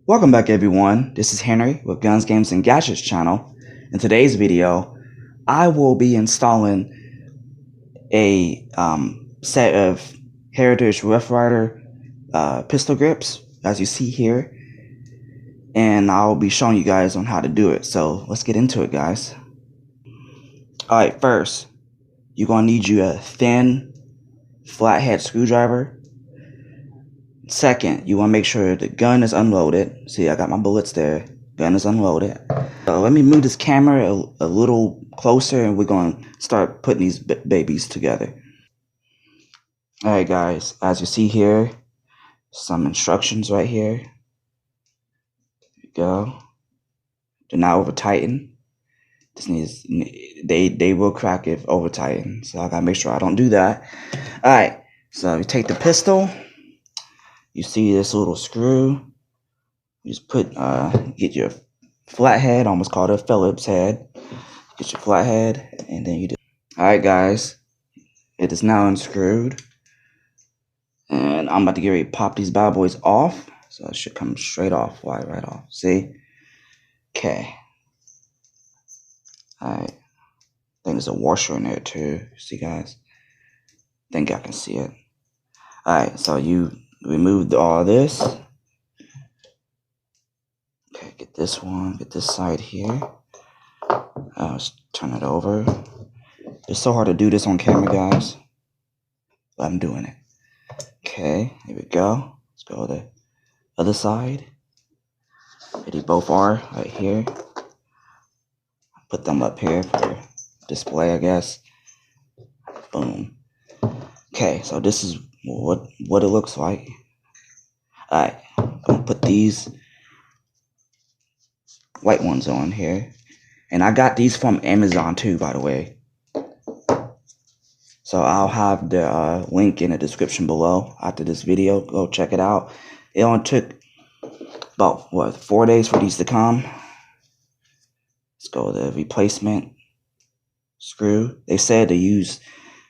Welcome back everyone, this is Henry with Guns, Games, and Gadgets channel. In today's video, I will be installing a set of Heritage Rough Rider pistol grips, as you see here, and I'll be showing you guys on how to do it. So let's get into it, guys. Alright, first, you're going to need you a thin flathead screwdriver. Second, you want to make sure the gun is unloaded. See, I got my bullets there. Gun is unloaded. So let me move this camera a little closer and we're going to start putting these babies together. Alright guys, as you see here, some instructions right here. There you go. Do not over tighten. This needs, they will crack if over tighten. So I gotta make sure I don't do that. Alright, so you take the pistol. You see this little screw. You just get your flathead, almost called a Phillips head. Get your flathead, and then you do. Alright guys, it is now unscrewed. And I'm about to get ready to pop these bad boys off. So it should come straight off, right off. See? Okay. Alright. I think there's a washer in there too. See guys? I think I can see it. Alright, so you removed all this. Okay, get this one, get this side here. Let's turn it over. It's so hard to do this on camera, guys, but I'm doing it. Okay, here we go. Let's go to the other side. There they both are, right here. Put them up here for display, I guess. Boom. Okay, so this is what it looks like. Alright, I'm gonna put these white ones on here. And I got these from Amazon too, by the way. So I'll have the link in the description below after this video. Go check it out. It only took about, 4 days for these to come. Let's go with the replacement screw. They said to use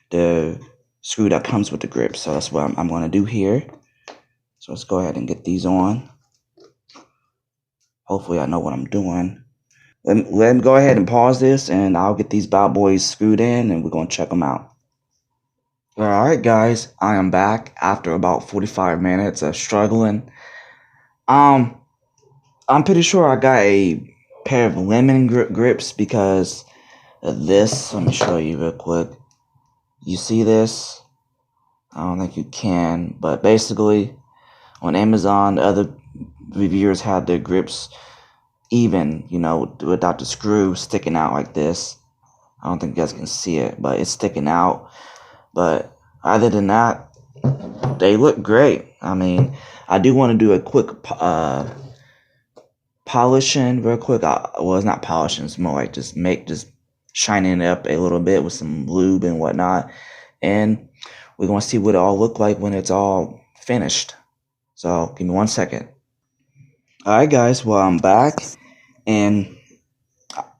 the screw that comes with the grip. So that's what I'm going to do here. So let's go ahead and get these on. Hopefully I know what I'm doing. Let me go ahead and pause this and I'll get these bad boys screwed in and we're going to check them out. Alright guys, I am back after about 45 minutes of struggling. I'm pretty sure I got a pair of lemon grips because of this. Let me show you real quick. You see this? I don't think you can, but basically on Amazon, the other reviewers had their grips even, you know, without the screw sticking out like this. I don't think you guys can see it, but it's sticking out. But other than that, they look great. I mean, I do want to do a quick polishing real quick. Well, it's not polishing, it's more like just shining it up a little bit with some lube and whatnot. And we're going to see what it all look like when it's all finished. So give me 1 second. Alright guys, well I'm back and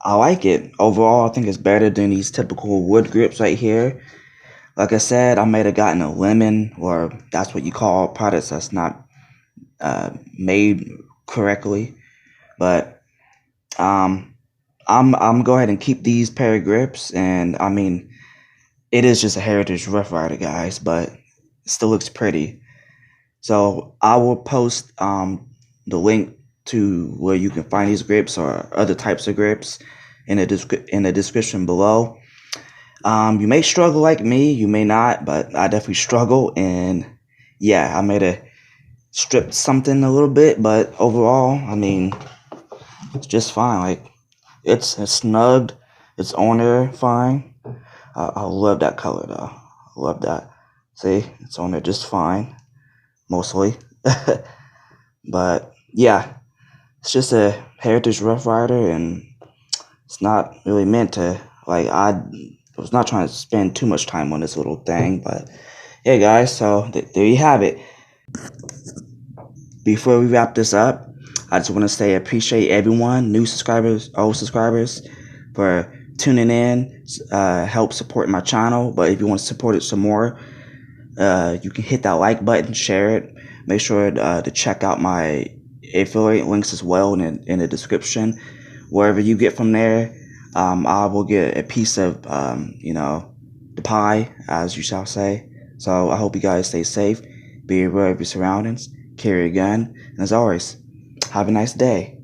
I like it. Overall, I think it's better than these typical wood grips right here. Like I said, I might have gotten a lemon, or that's what you call products that's not made correctly. But I'm go ahead and keep these pair of grips, and I mean, it is just a Heritage Rough Rider, guys, but it still looks pretty. So I will post the link to where you can find these grips or other types of grips in the description below. You may struggle like me, you may not, but I definitely struggle, and yeah, I may have stripped something a little bit, but overall, I mean, it's just fine. Like, it's snugged, it's on there fine. I love that color though. I love that. See, it's on there just fine, mostly. But yeah, it's just a Heritage Rough Rider, and it's not really meant to, like, I was not trying to spend too much time on this little thing. But yeah guys, so there you have it. Before we wrap this up, I just want to say I appreciate everyone, new subscribers, old subscribers, for tuning in, help support my channel. But if you want to support it some more, you can hit that like button, share it. Make sure to check out my affiliate links as well in the description. Wherever you get from there, I will get a piece of, the pie, as you shall say. So I hope you guys stay safe, be aware of your surroundings, carry a gun, and as always, have a nice day.